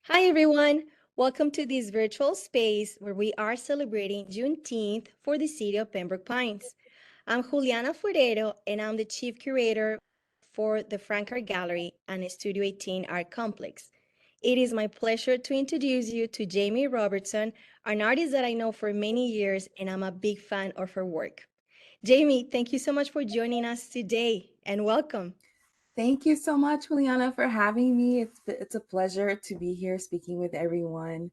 Hi, everyone. Welcome to this virtual space where we are celebrating Juneteenth for the city of Pembroke Pines. I'm Juliana Forero, and I'm the chief curator for the Frank Art Gallery and Studio 18 Art Complex. It is my pleasure to introduce you to Jamie Robertson, an artist that I know for many years, and I'm a big fan of her work. Jamie, thank you so much for joining us today, and welcome. Thank you so much, Juliana, for having me. It's a pleasure to be here speaking with everyone.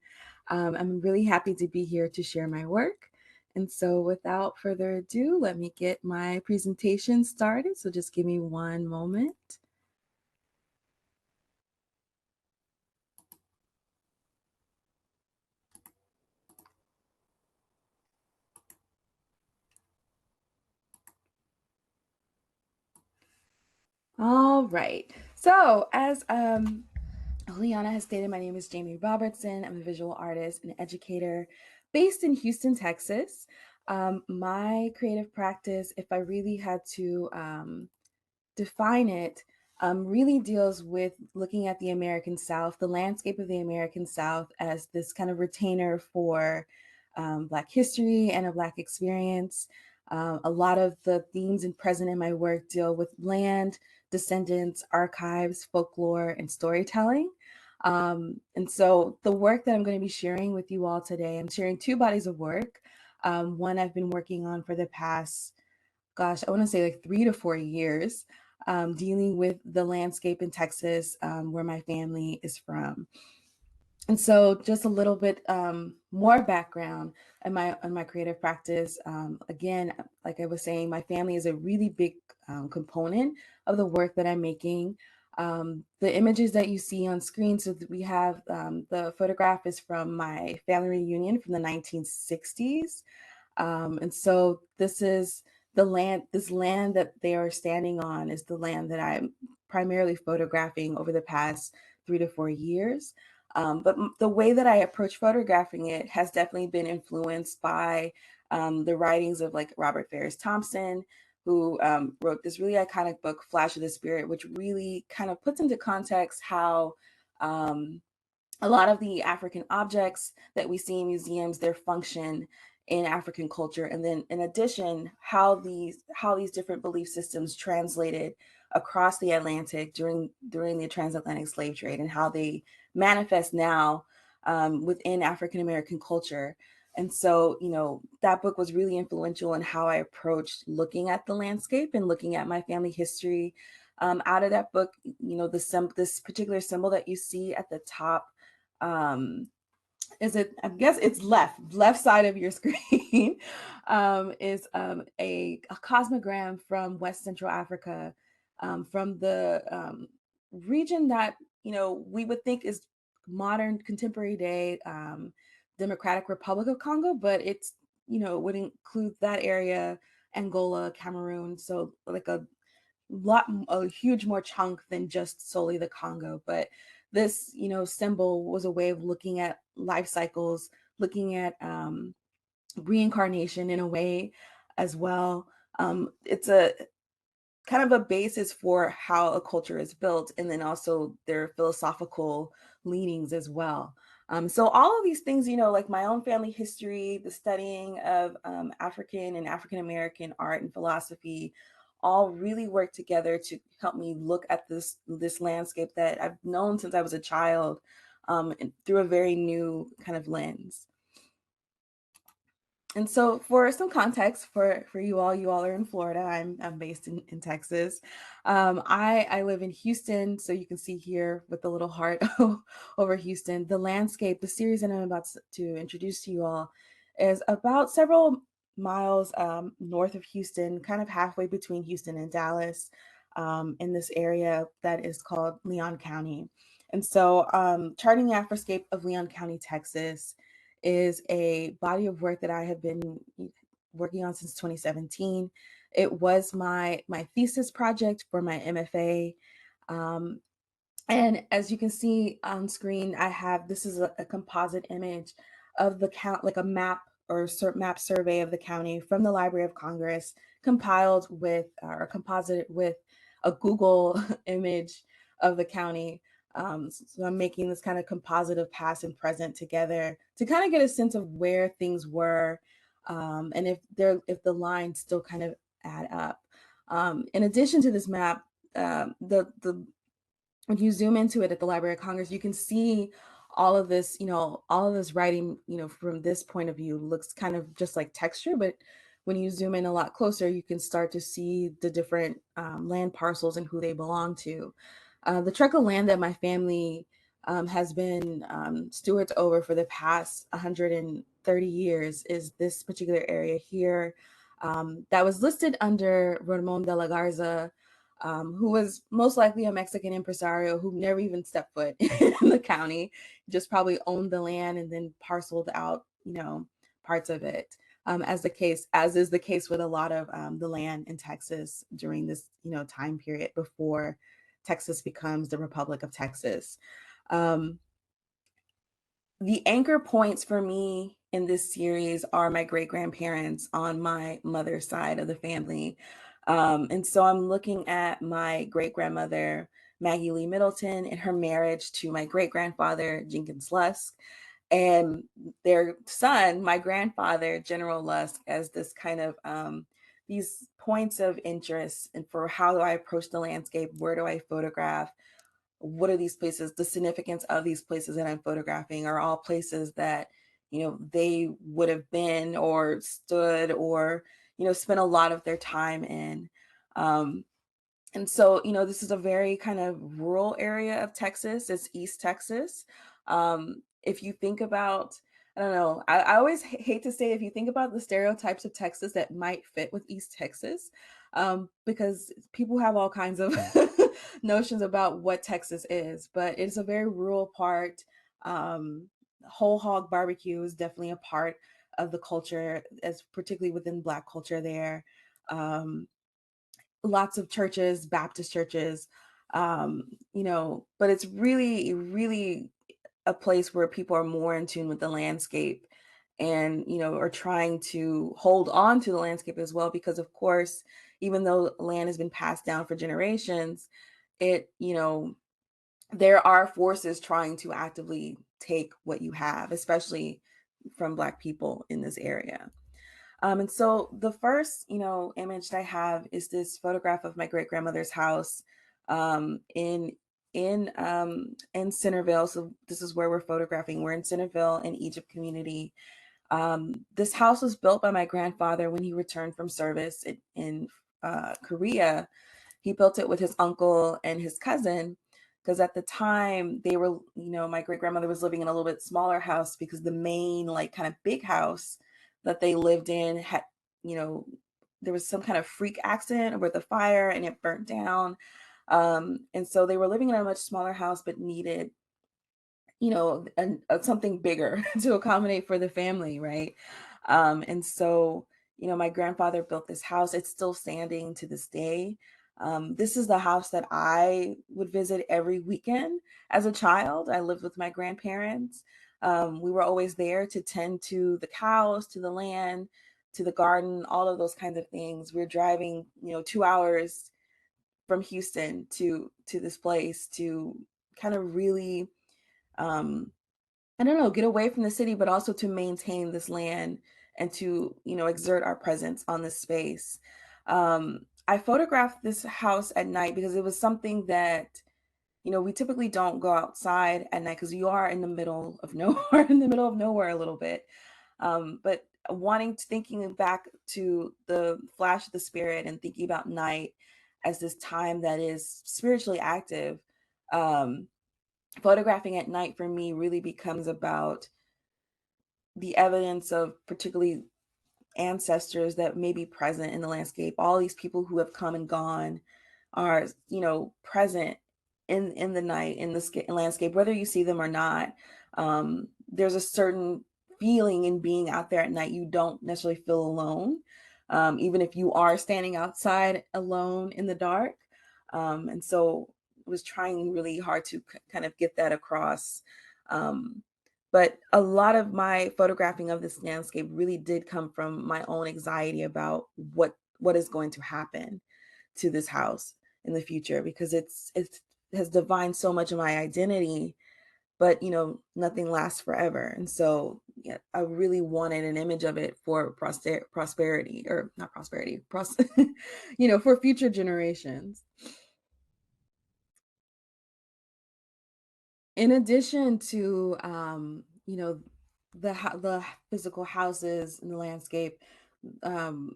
I'm really happy to be here to share my work. And so, without further ado, let me get my presentation started. So, just give me one moment. All right. So, as Juliana has stated, my name is Jamie Robertson. I'm a visual artist and educator based in Houston, Texas. My creative practice, if I really had to define it, really deals with looking at the American South, the landscape of the American South, as this kind of retainer for Black history and a Black experience. A lot of the themes and present in my work deal with land, descendants, archives, folklore, and storytelling. And so the work that I'm going to be sharing with you all today, I'm sharing two bodies of work. One I've been working on for the past, gosh, I want to say like 3 to 4 years, dealing with the landscape in Texas, where my family is from. And so, just a little bit more background on my creative practice. Again, like I was saying, my family is a really big component of the work that I'm making. The images that you see on screen, so that we have the photograph is from my family reunion from the 1960s. And so this is the land, this land that they are standing on is the land that I'm primarily photographing over the past 3 to 4 years. But the way that I approach photographing it has definitely been influenced by the writings of like Robert Farris Thompson, who wrote this really iconic book, Flash of the Spirit, which really kind of puts into context how um, a lot of the African objects that we see in museums, their function in African culture, and then in addition, how these different belief systems translated across the Atlantic during the transatlantic slave trade, and how they manifest now within African American culture. And so, that book was really influential in how I approached looking at the landscape and looking at my family history. Out of that book, this particular symbol that you see at the top, um, is it, I guess it's left side of your screen, is a cosmogram from West Central Africa, from the region that we would think is modern contemporary day Democratic Republic of Congo, but it's, it would include that area, Angola, Cameroon, so like a huge more chunk than just solely the Congo. But this, symbol was a way of looking at life cycles, looking at reincarnation in a way as well. It's a kind of a basis for how a culture is built, and then also their philosophical leanings as well. So all of these things, like my own family history, the studying of African and African American art and philosophy, all really work together to help me look at this landscape that I've known since I was a child, and through a very new kind of lens. And so, for some context for you all are in Florida. I'm based in Texas. I live in Houston, so you can see here with the little heart over Houston. The landscape, the series that I'm about to introduce to you all, is about several miles north of Houston, kind of halfway between Houston and Dallas, in this area that is called Leon County. And so, charting the Afroscape of Leon County, Texas, is a body of work that I have been working on since 2017. It was my thesis project for my MFA. Um, and as you can see on screen, this is a composite image of the count, like a map or map survey of the county from the Library of Congress, compiled with or composited with a Google image of the county. So I'm making this kind of composite of past and present together to kind of get a sense of where things were, and if the lines still kind of add up. In addition to this map, the when you zoom into it at the Library of Congress, you can see all of this, all of this writing, from this point of view looks kind of just like texture, but when you zoom in a lot closer, you can start to see the different land parcels and who they belong to. The tract of land that my family has been stewards over for the past 130 years is this particular area here, that was listed under Ramon de la Garza, who was most likely a Mexican impresario who never even stepped foot in the county, just probably owned the land and then parceled out, parts of it. As is the case with a lot of the land in Texas during this, time period before Texas becomes the Republic of Texas. Um, the anchor points for me in this series are my great grandparents on my mother's side of the family. And so I'm looking at my great grandmother, Maggie Lee Middleton, and her marriage to my great grandfather, Jenkins Lusk, and their son, my grandfather, General Lusk, as this kind of these points of interest and for how do I approach the landscape, where do I photograph, what are these places, the significance of these places that I'm photographing are all places that, they would have been or stood or, spent a lot of their time in. And so, this is a very kind of rural area of Texas. It's East Texas. If you think about, I don't know, I always hate to say if you think about the stereotypes of Texas that might fit with East Texas, because people have all kinds of notions about what Texas is, but it's a very rural part. Whole hog barbecue is definitely a part of the culture, as particularly within Black culture there. Lots of churches, Baptist churches, but it's really, really a place where people are more in tune with the landscape and, are trying to hold on to the landscape as well, because of course, even though land has been passed down for generations, it, there are forces trying to actively take what you have, especially from Black people in this area. And so the first, image that I have is this photograph of my great grandmother's house in Centerville. So this is where we're photographing. We're in Centerville in Egypt community. This house was built by my grandfather when he returned from service in Korea. He built it with his uncle and his cousin because at the time they were, my great grandmother was living in a little bit smaller house because the main, like, kind of big house that they lived in had, you know, there was some kind of freak accident with a fire and it burnt down. And so they were living in a much smaller house, but needed, something bigger to accommodate for the family, right? And so, my grandfather built this house. It's still standing to this day. This is the house that I would visit every weekend as a child. I lived with my grandparents. We were always there to tend to the cows, to the land, to the garden, all of those kinds of things. We're driving, 2 hours from Houston to this place to kind of really, I don't know, get away from the city, but also to maintain this land and to, exert our presence on this space. I photographed this house at night because it was something that, we typically don't go outside at night because you are in the middle of nowhere, in the middle of nowhere a little bit. But thinking back to the flash of the spirit and thinking about night as this time that is spiritually active, um, photographing at night for me really becomes about the evidence of particularly ancestors that may be present in the landscape. All these people who have come and gone are, present in the night, in the landscape, whether you see them or not. There's a certain feeling in being out there at night. You don't necessarily feel alone, even if you are standing outside alone in the dark. And so I was trying really hard to kind of get that across. But a lot of my photographing of this landscape really did come from my own anxiety about what is going to happen to this house in the future, because it's has defined so much of my identity, but nothing lasts forever. And so yeah, I really wanted an image of it for prosperity, or not prosperity, for future generations. In addition to the physical houses and the landscape, um,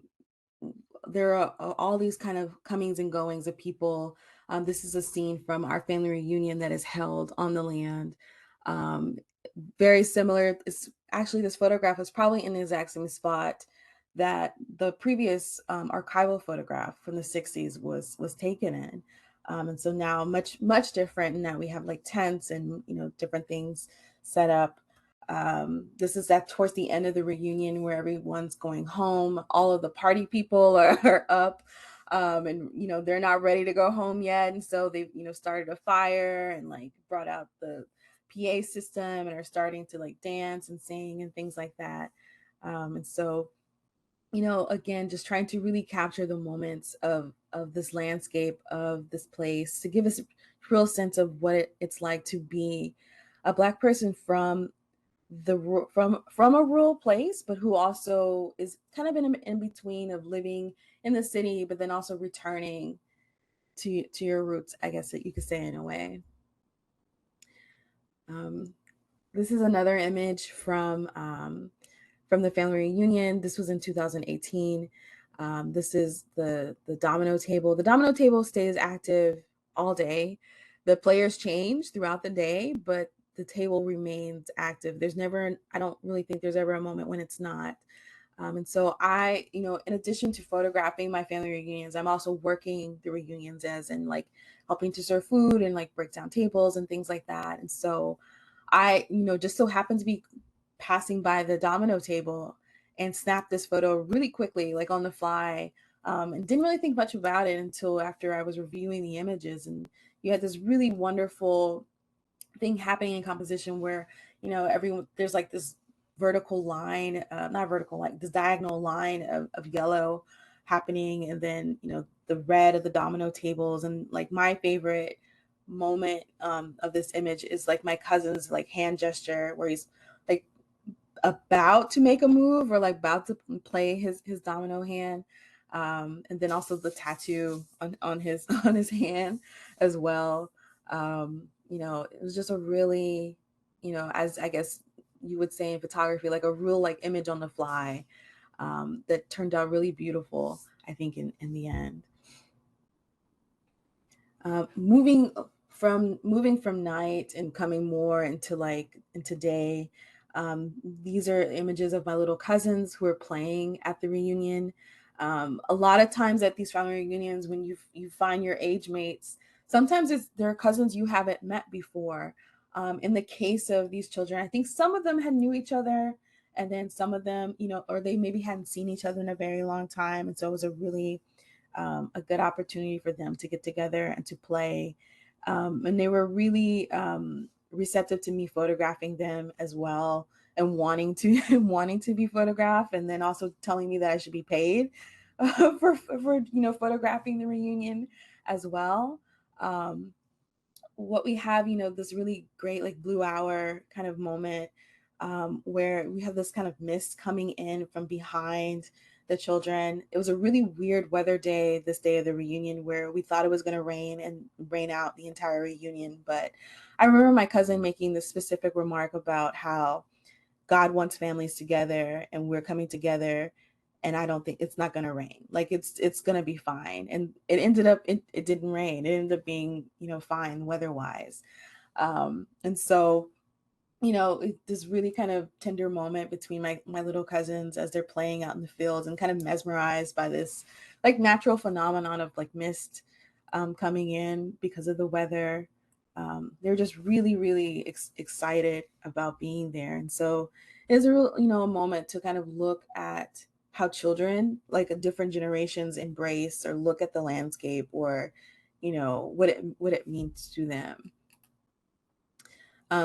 there are all these kind of comings and goings of people. This is a scene from our family reunion that is held on the land. Um, Very similar. It's actually, this photograph is probably in the exact same spot that the previous archival photograph from the 60s was taken in. And so now much different in that we have like tents and different things set up. This is at towards the end of the reunion where everyone's going home. All of the party people are up, and they're not ready to go home yet, and so they've started a fire and like brought out the PA system and are starting to like dance and sing and things like that. And so, again, just trying to really capture the moments of this landscape, of this place, to give us a real sense of what it's like to be a Black person from from a rural place, but who also is kind of in between of living in the city, but then also returning to your roots, I guess that you could say, in a way. Um, This is another image from the family reunion. This was in 2018. This is the domino table. The domino table stays active all day. The players change throughout the day, but the table remains active. I don't really think there's ever a moment when it's not. And so in addition to photographing my family reunions, I'm also working the reunions as in like helping to serve food and like break down tables and things like that. And so I, just so happened to be passing by the domino table and snapped this photo really quickly, like on the fly, and didn't really think much about it until after I was reviewing the images. And you had this really wonderful thing happening in composition where everyone, there's like this vertical line, not vertical, like this diagonal line of yellow happening, and then the red of the domino tables. And like my favorite moment of this image is like my cousin's like hand gesture where he's like about to make a move or like about to play his domino hand, and then also the tattoo on his on his hand as well. It was just a really, as I guess you would say in photography, like a real like image on the fly, that turned out really beautiful, I think, in the end. Moving from night and coming more into day. These are images of my little cousins who are playing at the reunion. A lot of times at these family reunions, when you find your age mates, sometimes they're cousins you haven't met before. In the case of these children, I think some of them had knew each other, and then some of them, or they maybe hadn't seen each other in a very long time, and so it was a good opportunity for them to get together and to play. And they were really receptive to me photographing them as well, and wanting to wanting to be photographed, and then also telling me that I should be paid for photographing the reunion as well. What we have, this really great like blue hour kind of moment, where we have this kind of mist coming in from behind the children. It was a really weird weather day, this day of the reunion, where we thought it was going to rain and rain out the entire reunion. But I remember my cousin making this specific remark about how God wants families together and we're coming together, and I don't think it's not going to rain. Like it's going to be fine. And it ended up it didn't rain. It ended up being, fine weather-wise. And so, this really kind of tender moment between my little cousins as they're playing out in the fields, and kind of mesmerized by this like natural phenomenon of like mist coming in because of the weather. They're just really, really excited about being there. And so it's a real, a moment to kind of look at how children, like different generations, embrace or look at the landscape, or, what it means to them.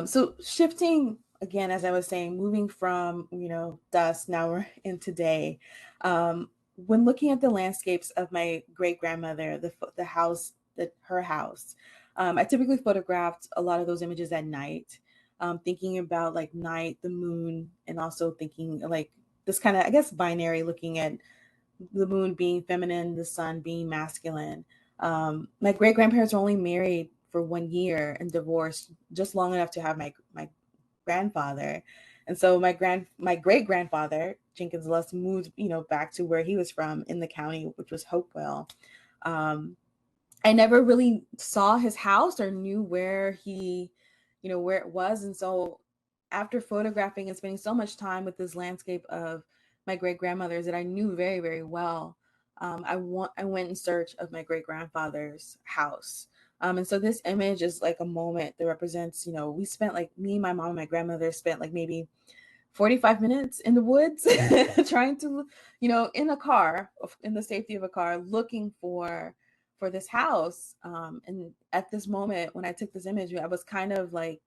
So shifting again, as I was saying, moving from, dusk, now we're into day. When looking at the landscapes of my great grandmother, the house, her house, I typically photographed a lot of those images at night, thinking about like night, the moon, and also thinking like this kind of, I guess, binary, looking at the moon being feminine, the sun being masculine. My great grandparents were only married for 1 year and divorced just long enough to have my grandfather. And so my great grandfather, Jenkins Luss, moved, back to where he was from in the county, which was Hopewell. Um, I never really saw his house or knew where where it was. And so after photographing and spending so much time with this landscape of my great grandmothers that I knew very, very well, I went in search of my great grandfather's house. And so this image is like a moment that represents, we spent like me, my mom, and my grandmother spent like maybe 45 minutes in the woods trying to, in a car, in the safety of a car, looking for this house. And at this moment, when I took this image, I was kind of like,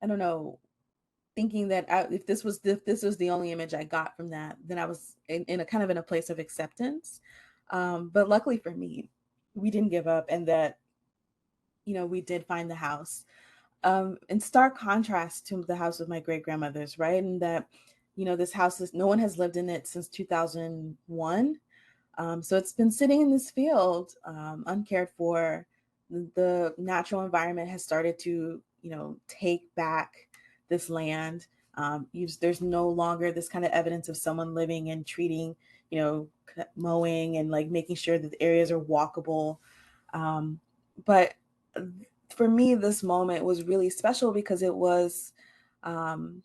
I don't know, thinking that if this was the only image I got from that, then I was in a kind of in a place of acceptance. But luckily for me, we didn't give up, and that we did find the house. In stark contrast to the house of my great grandmother's, right? And that this house is, no one has lived in it since 2001. So it's been sitting in this field, uncared for. The natural environment has started to, take back this land. There's no longer this kind of evidence of someone living and treating, mowing and like making sure that the areas are walkable. But for me, this moment was really special because it was um,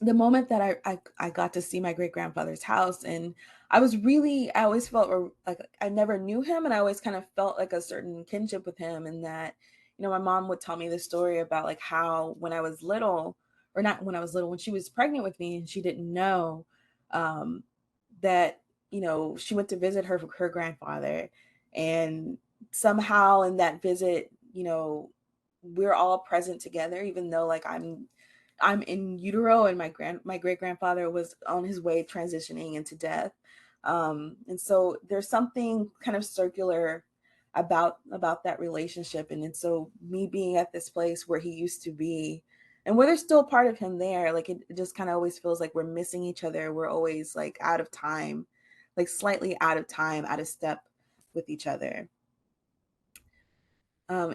the moment that I got to see my great grandfather's house. And I always felt like I never knew him, and I always kind of felt like a certain kinship with him. And that, my mom would tell me this story about like how when I was little, or not when I was little, when she was pregnant with me and she didn't know um, that, she went to visit her grandfather. And somehow in that visit, we're all present together, even though like I'm in utero and my great grandfather was on his way transitioning into death. And so there's something kind of circular about that relationship. And so me being at this place where he used to be, and where there's still part of him there, like it just kind of always feels like we're missing each other. We're always like out of time, like slightly out of time, out of step with each other.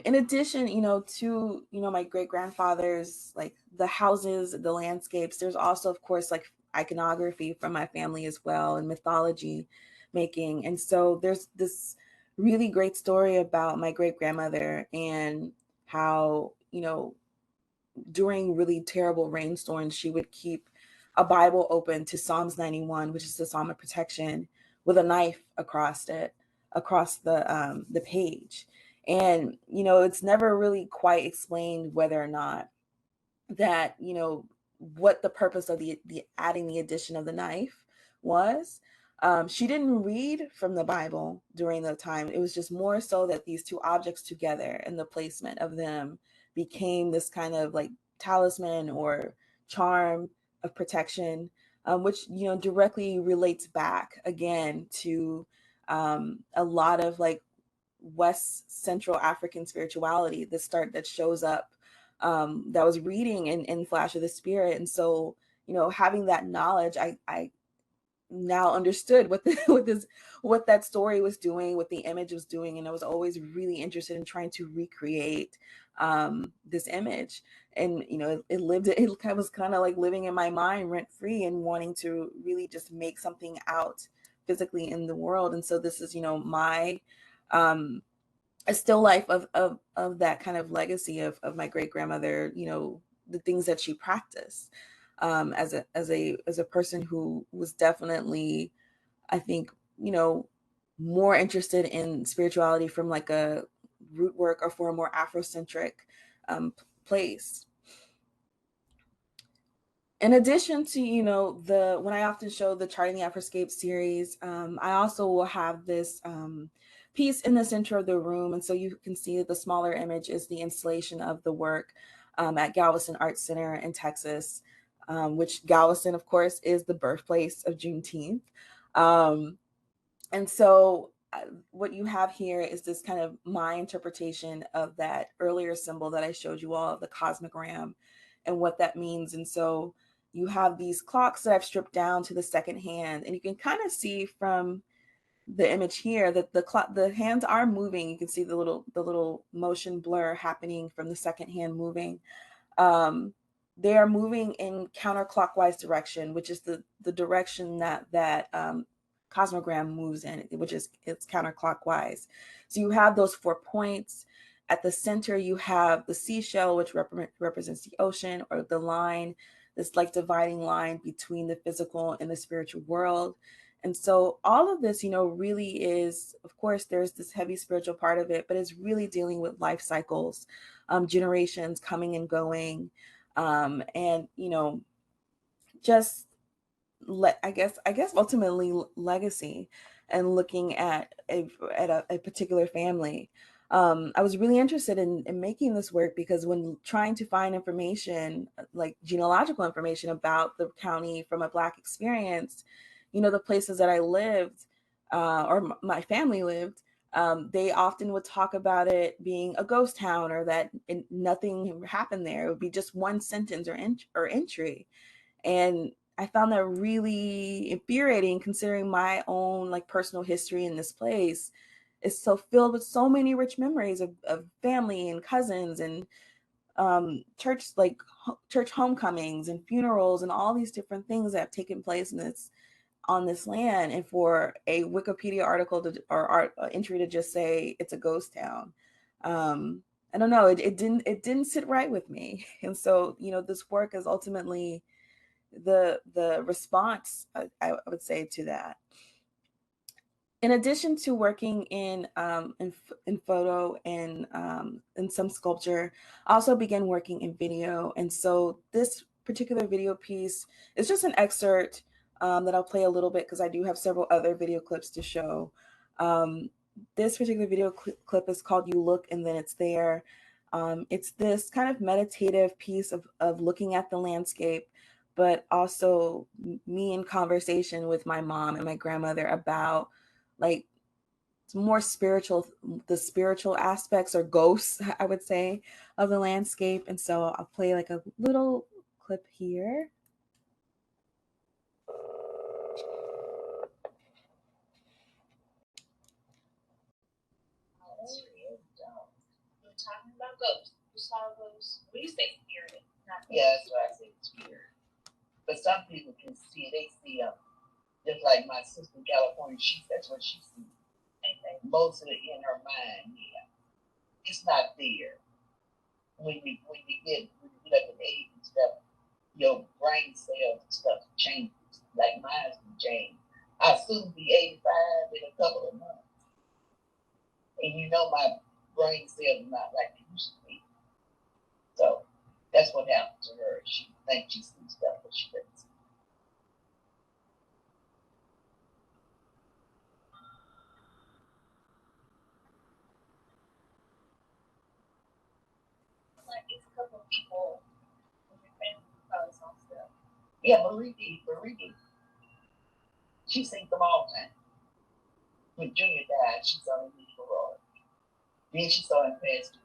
In addition, to, my great grandfather's, like the houses, the landscapes, there's also, of course, like iconography from my family as well, and mythology making. And so there's this really great story about my great grandmother and how, during really terrible rainstorms, she would keep a Bible open to Psalms 91, which is the Psalm of protection, with a knife across it, across the page. And it's never really quite explained whether or not that what the purpose of the adding the addition of the knife was. She didn't read from the Bible during the time. It was just more so that these two objects together and the placement of them became this kind of like talisman or charm of protection, which directly relates back again to a lot of like West Central African spirituality that shows up, that was reading in Flash of the Spirit. And so, having that knowledge, I now understood what what that story was doing, what the image was doing. And I was always really interested in trying to recreate this image. And, it was kind of like living in my mind rent free and wanting to really just make something out physically in the world. And so this is, my um a still life of that kind of legacy of my great grandmother, the things that she practiced, as a person who was definitely, I think, more interested in spirituality from like a root work or for a more Afrocentric place. In addition to, the when I often show the Charting the Afroscape series, I also will have this piece in the center of the room. And so you can see that the smaller image is the installation of the work at Galveston Arts Center in Texas, which Galveston, of course, is the birthplace of Juneteenth. And so what you have here is this kind of my interpretation of that earlier symbol that I showed you all, the cosmogram, and what that means. And so you have these clocks that I've stripped down to the second hand, and you can kind of see from the image here that the hands are moving. You can see the little motion blur happening from the second hand moving. They are moving in counterclockwise direction, which is the direction that cosmogram moves in, which is it's counterclockwise. So you have those 4 points. At the center, you have the seashell, which represents the ocean, or the line, this like dividing line between the physical and the spiritual world. And so all of this, really is, of course, there's this heavy spiritual part of it, but it's really dealing with life cycles, generations coming and going, and just I guess ultimately legacy, and looking at a particular family. I was really interested in making this work because when trying to find information, like genealogical information about the county from a Black experience, the places that I lived, or my family lived, they often would talk about it being a ghost town, or that nothing happened there. It would be just one sentence or entry. And I found that really infuriating, considering my own like personal history in this place is so filled with so many rich memories of family and cousins, and church homecomings and funerals and all these different things that have taken place on this land. And for a Wikipedia article or entry to just say it's a ghost town, I don't know, it didn't sit right with me. And so this work is ultimately the response, I would say, to that. In addition to working in photo and in some sculpture, I also began working in video. And so this particular video piece is just an excerpt that I'll play a little bit, because I do have several other video clips to show. This particular video clip is called "You Look and Then It's There." It's this kind of meditative piece of looking at the landscape, but also me in conversation with my mom and my grandmother about like more spiritual, the spiritual aspects or ghosts, I would say, of the landscape. And so I'll play like a little clip here. Talking about ghosts. You saw ghosts. We say spirit. Yeah, that's what I say, spirit. But some people can see, they see them. Just like my sister in California, that's what she sees. Okay. Most of it in her mind, yeah. It's not there. When you get up in age and stuff, your brain cells and stuff changes. Like mine's can change. I'll soon be 85 in a couple of months. And my brain cells are not like they used to be. So that's what happened to her. She thinks she sees stuff, but she doesn't see. Like it's a couple of people in your family probably saw stuff. Yeah, Marie did. She sees them all the time. When Junior died, she saw him in the garage. Then she saw him pass through.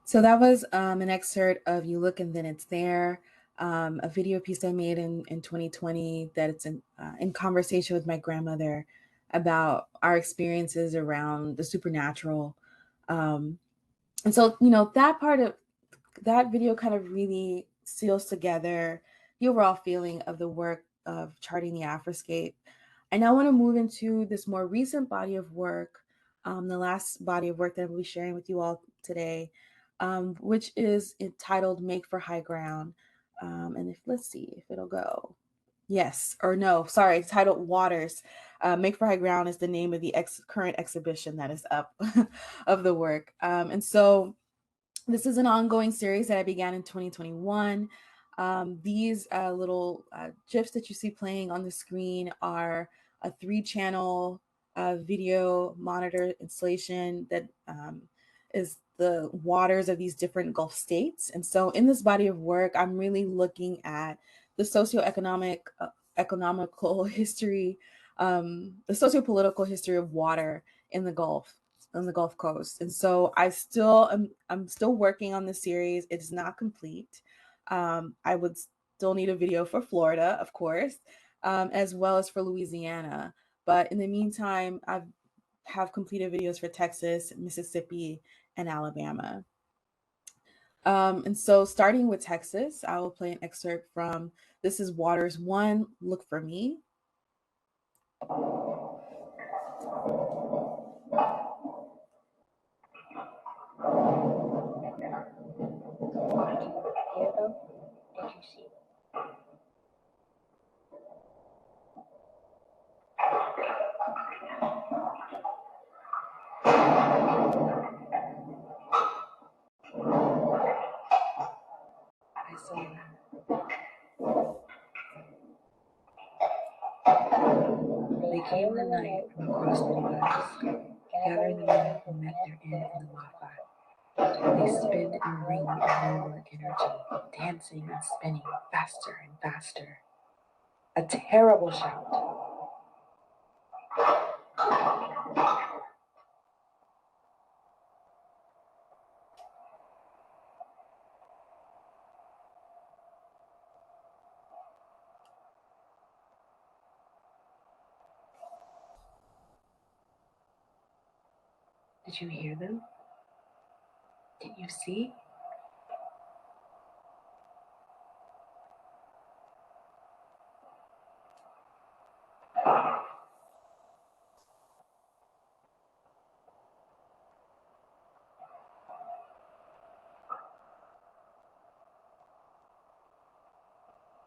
So that was an excerpt of "You Look and Then It's There," a video piece I made in 2020 that it's in conversation with my grandmother about our experiences around the supernatural. And so, that part of that video kind of really seals together the overall feeling of the work of charting the Afroscape. I now want to move into this more recent body of work, the last body of work that I'll be sharing with you all today, which is entitled "Make for High Ground." And let's see if it'll go. Yes, or no, sorry, it's titled "Waters." "Make for High Ground" is the name of the current exhibition that is up of the work. And so this is an ongoing series that I began in 2021. These little GIFs that you see playing on the screen are a 3-channel video monitor installation that is the waters of these different Gulf states. And so in this body of work, I'm really looking at the socioeconomic economical history, the sociopolitical history of water in the Gulf, on the Gulf Coast. And so I'm still working on the series. It's not complete. I would still need a video for Florida, of course, as well as for Louisiana. But in the meantime, have completed videos for Texas, Mississippi, and Alabama. And so starting with Texas, I will play an excerpt from This is Waters 1, Look for Me. I saw them. They came the night from across the waters, gathering the men who met their end in the Wi-Fi. They spin in a ring of lower energy, dancing and spinning faster and faster. A terrible shout. Did you hear them? Did you see?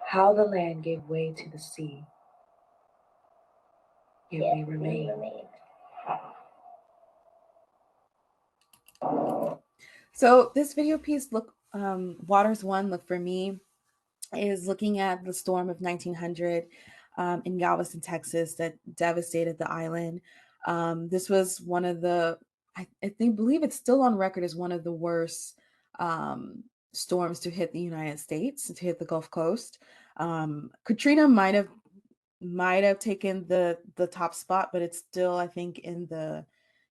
How the land gave way to the sea, yet we remain. So this video piece, Waters 1, Look for Me, is looking at the storm of 1900 in Galveston, Texas, that devastated the island. This was one of the, believe it's still on record as one of the worst storms to hit the United States, to hit the Gulf Coast. Katrina might have taken the top spot, but it's still, I think, in the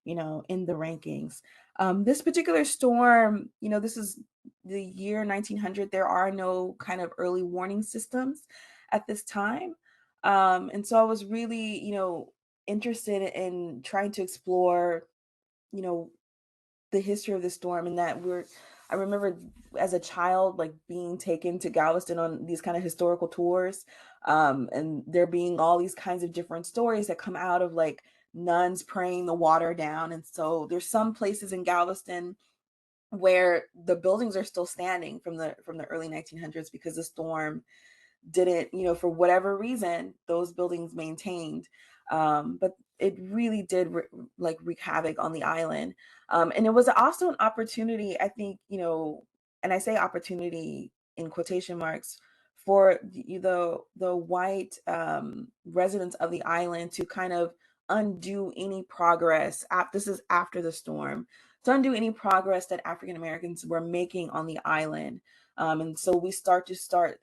rankings. This particular storm, this is the year 1900. There are no kind of early warning systems at this time. And so I was really, interested in trying to explore, the history of the storm, and that I remember as a child, like being taken to Galveston on these kind of historical tours, and there being all these kinds of different stories that come out of like nuns praying the water down. And so there's some places in Galveston where the buildings are still standing from the early 1900s because the storm didn't, for whatever reason, those buildings maintained. But it really did wreak havoc on the island. And it was also an opportunity, I think, and I say opportunity in quotation marks, for the white residents of the island to kind of undo any progress. This is after the storm, to undo any progress that African Americans were making on the island. And so we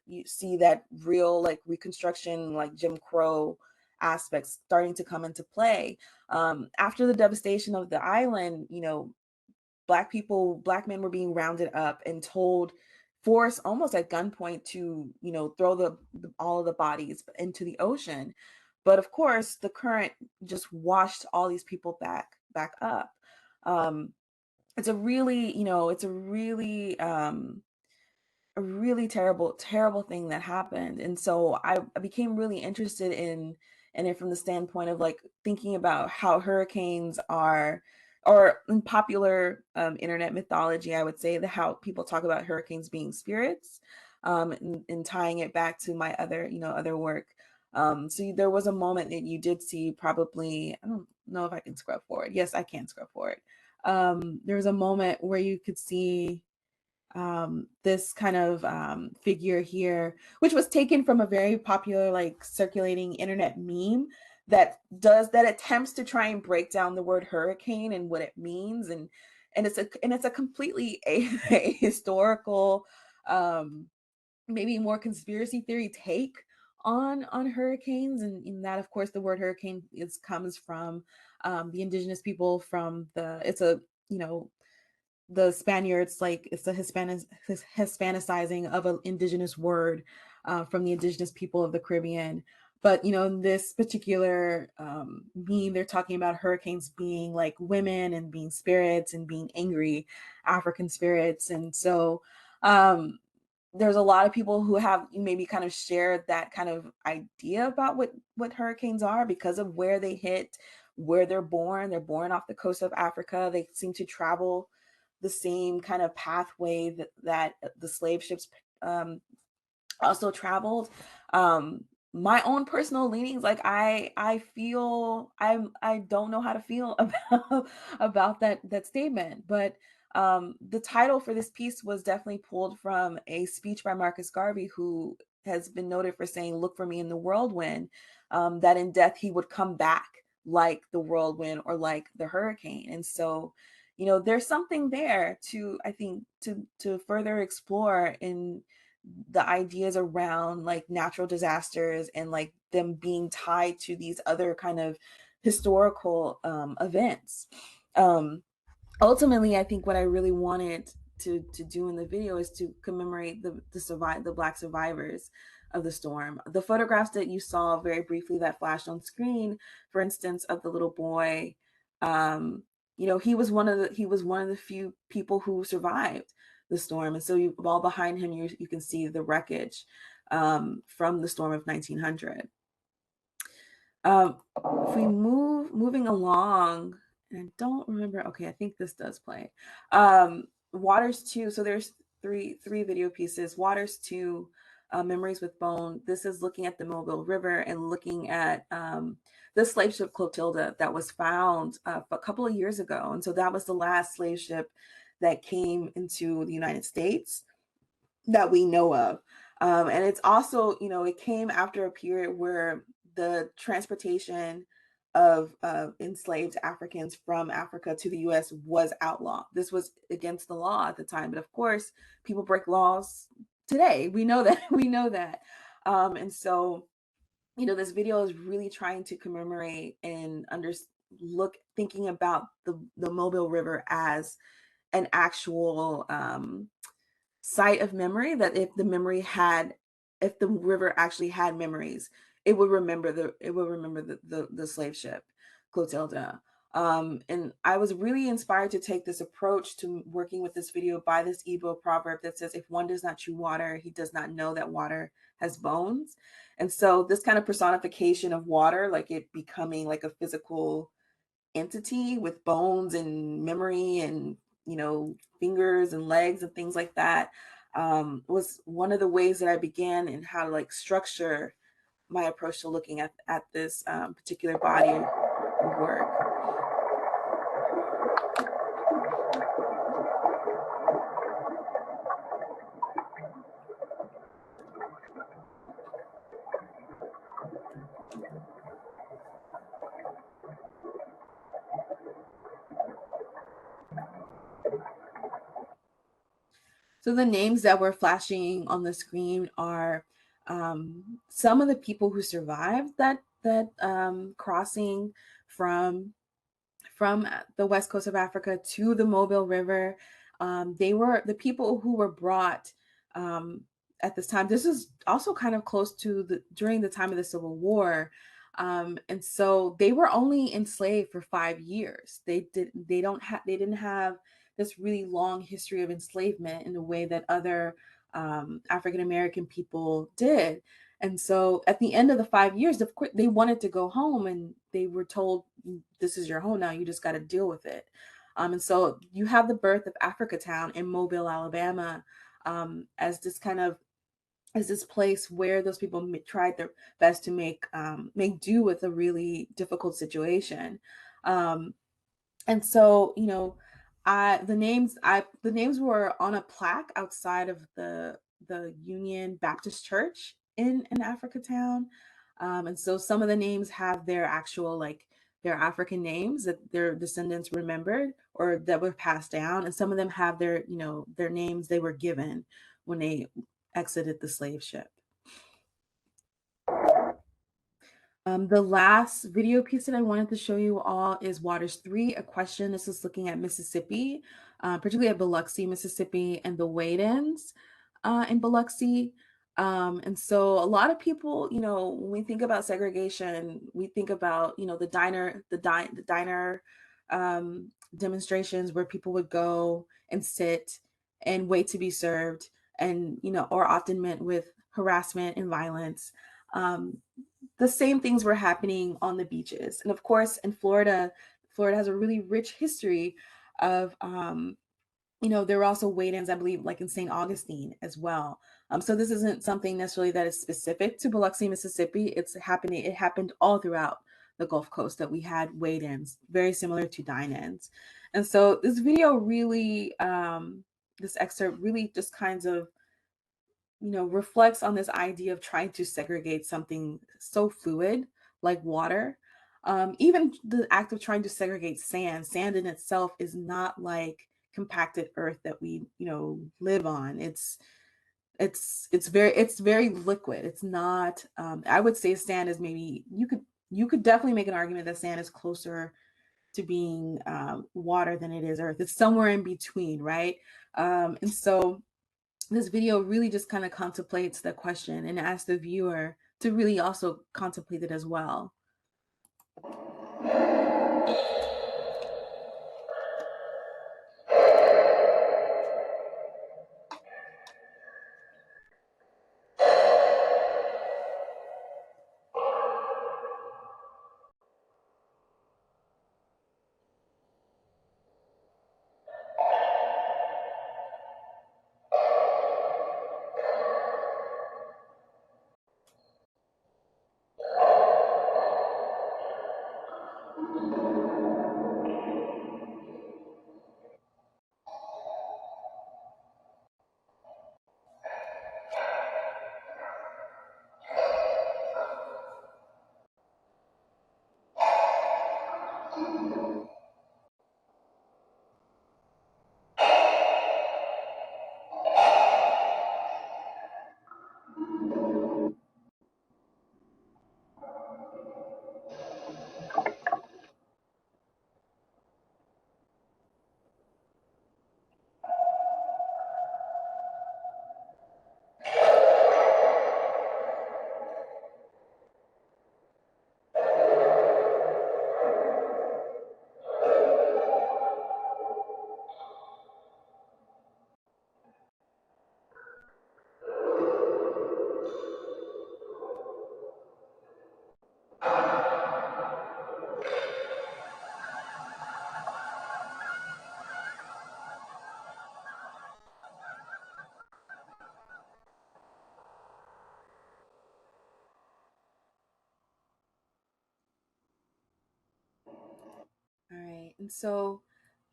you see that real like Reconstruction, like Jim Crow aspects starting to come into play. After the devastation of the island, Black men were being rounded up and told, forced almost at gunpoint to, throw all of the bodies into the ocean. But of course, the current just washed all these people back up. It's a really terrible thing that happened. And so I became really interested in it from the standpoint of like thinking about how hurricanes are, or in popular internet mythology, I would say, how people talk about hurricanes being spirits, and tying it back to my other work. So there was a moment that you did see, probably, I don't know if I can scrub forward. Yes, I can scrub forward. There was a moment where you could see this kind of figure here, which was taken from a very popular, like, circulating internet meme that attempts to try and break down the word hurricane and what it means, and it's a completely a historical, maybe more conspiracy theory take on hurricanes, and that, of course, the word hurricane comes from the indigenous people from the Spaniards, like it's a Hispanicizing of an indigenous word from the indigenous people of the Caribbean. But in this particular meme, they're talking about hurricanes being like women and being spirits and being angry African spirits. And so there's a lot of people who have maybe kind of shared that kind of idea about what hurricanes are because of where they hit, where they're born. They're born off the coast of Africa. They seem to travel the same kind of pathway that the slave ships also traveled. My own personal leanings, like I feel I don't know how to feel about that statement, but the title for this piece was definitely pulled from a speech by Marcus Garvey, who has been noted for saying, "Look for me in the whirlwind," that in death he would come back like the whirlwind or like the hurricane. And so, there's something there to, I think, to further explore in the ideas around like natural disasters and like them being tied to these other kind of historical events. Ultimately, I think what I really wanted to do in the video is to commemorate the Black survivors of the storm. The photographs that you saw very briefly that flashed on screen, for instance, of the little boy, he was one of the few people who survived the storm. And so all behind him, you can see the wreckage from the storm of 1900. If we moving along, and I don't remember, okay, I think this does play. Waters 2, so there's three video pieces. Waters 2, Memories with Bone. This is looking at the Mobile River and looking at the slave ship Clotilda that was found a couple of years ago. And so that was the last slave ship that came into the United States that we know of. And it's also, it came after a period where the transportation of enslaved Africans from Africa to the US was outlawed. This was against the law at the time. But of course, people break laws today. We know that. We know that. And so, this video is really trying to commemorate and thinking about the Mobile River as an actual site of memory, that if the river actually had memories, it would remember the slave ship Clotilda. And I was really inspired to take this approach to working with this video by this Igbo proverb that says, if one does not chew water, he does not know that water has bones. And so this kind of personification of water, like it becoming like a physical entity with bones and memory and fingers and legs and things like that, was one of the ways that I began in how to like structure my approach to looking at this particular body of work. So the names that were flashing on the screen are some of the people who survived that crossing from the west coast of Africa to the Mobile River. They were the people who were brought at this time. This is also kind of close to during the time of the Civil War. And so they were only enslaved for 5 years. They didn't have this really long history of enslavement in the way that other African American people did. And so at the end of the 5 years, of course, they wanted to go home, and they were told, this is your home now, you just got to deal with it. And so you have the birth of Africa Town in Mobile, Alabama, as this place where those people tried their best to make do with a really difficult situation. And so, the names were on a plaque outside of the Union Baptist Church in Africa Town. And so some of the names have their actual, like, their African names that their descendants remembered or that were passed down. And some of them have their names they were given when they exited the slave ship. The last video piece that I wanted to show you all is Waters 3, a question. This is looking at Mississippi, particularly at Biloxi, Mississippi, and the wade-ins in Biloxi. And so a lot of people, when we think about segregation, we think about, the diner demonstrations where people would go and sit and wait to be served, and, or often met with harassment and violence. The same things were happening on the beaches. And of course, in Florida has a really rich history of, there were also wade-ins, I believe, like in St. Augustine as well. So this isn't something necessarily that is specific to Biloxi, Mississippi. It happened all throughout the Gulf Coast that we had wade-ins, very similar to dine-ins. And so this video really, this excerpt really just kinds of, reflects on this idea of trying to segregate something so fluid like water. Even the act of trying to segregate sand in itself is not like compacted earth that we, live on. It's very liquid. It's not, I would say sand is maybe, you could definitely make an argument that sand is closer to being water than it is earth. It's somewhere in between, right? And so this video really just kind of contemplates the question and asks the viewer to really also contemplate it as well. All right, and so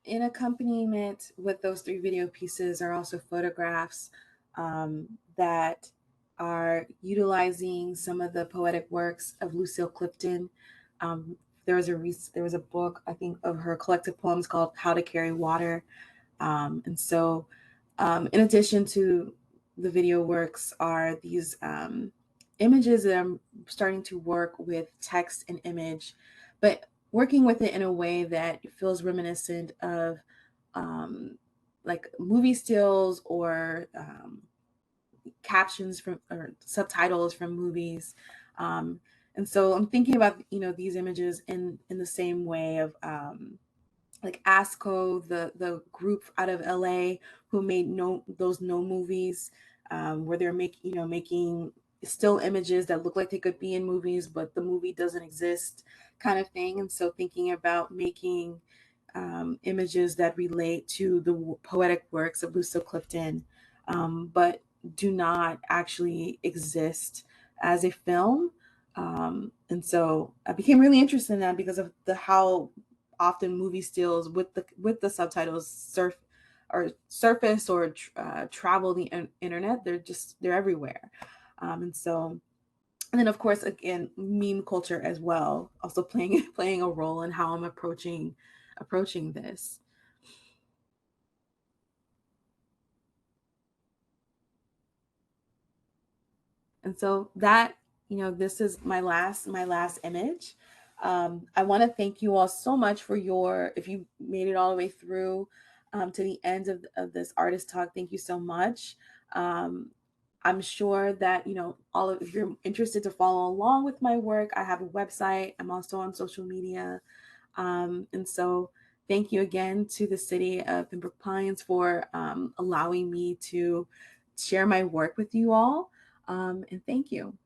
in accompaniment with those 3 video pieces are also photographs that are utilizing some of the poetic works of Lucille Clifton. There was a book, I think, of her collected poems called How to Carry Water. And so in addition to the video works are these images that I'm starting to work with text and image, but working with it in a way that feels reminiscent of like movie stills or captions from or subtitles from movies. And so I'm thinking about, these images in the same way of like ASCO, the group out of LA who made those no movies, where they're making still images that look like they could be in movies, but the movie doesn't exist, kind of thing. And so thinking about making images that relate to the poetic works of Lucille Clifton, but do not actually exist as a film. And so I became really interested in that because of how often movie stills with the subtitles surface or travel the internet. They're everywhere. And so, and then of course, again, meme culture as well, also playing a role in how I'm approaching this. And so that, this is my last image. I want to thank you all so much for if you made it all the way through to the end of this artist talk. Thank you so much. I'm sure that, if you're interested to follow along with my work, I have a website. I'm also on social media. And so thank you again to the city of Pembroke Pines for allowing me to share my work with you all. And thank you.